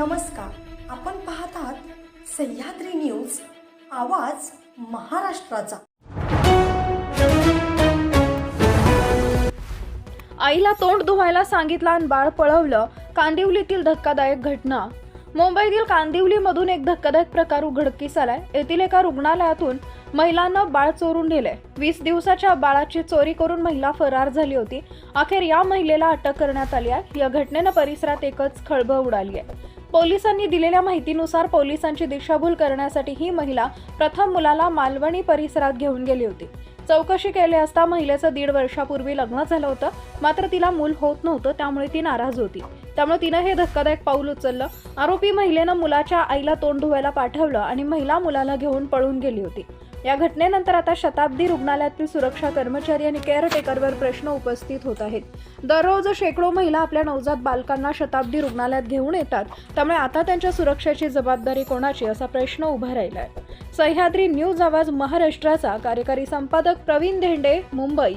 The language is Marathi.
नमस्कार, आपण पाहत आहात सह्याद्री न्यूज, आवाज महाराष्ट्राचा। आईला तोंड धुवायला सांगितलं आणि बाळ पळवलं। कांदिवलीतील धक्कादायक घटना। मुंबईतील कांदिवलीमधून एक धक्कादायक प्रकार उघडकीस आलाय। येथील एका रुग्णालयातून महिलांनं बाळ चोरून नेले। 20 दिवसाच्या बाळाची चोरी करून महिला फरार झाली होती। अखेर या महिलेला अटक करण्यात आली आहे। या घटनेनं परिसरात एकच खळबळ उडाली आहे। पोलिसांनी दिलेल्या माहितीनुसार पोलिसांची दिशाभूल करण्यासाठी ही महिला प्रथम मुलाला मालवणी परिसरात घेऊन गेली होती। चौकशी केली असता महिलेचं 1.5 वर्षापूर्वी लग्न झालं होतं, मात्र तिला मूल होत नव्हतं, त्यामुळे ती नाराज होती। त्यामुळे तिनं हे धक्कादायक पाऊल उचललं। आरोपी महिलेनं मुलाच्या आईला तोंड धुवायला पाठवलं आणि महिला मुलाला घेऊन पळून गेली होती। या घटनेनंतर आता शताब्दी रुग्णालयातील सुरक्षा कर्मचारी आणि केअरटेकरवर प्रश्न उपस्थित होत आहेत। दररोज शेकडो महिला आपल्या नवजात बालकांना शताब्दी रुग्णालयात घेऊन येतात, त्यामुळे आता त्यांच्या सुरक्षेची जबाबदारी कोणाची असा प्रश्न उभा राहिलाय। सह्याद्री न्यूज आवाज महाराष्ट्राचा कार्यकारी संपादक प्रवीण धेंडे, मुंबई।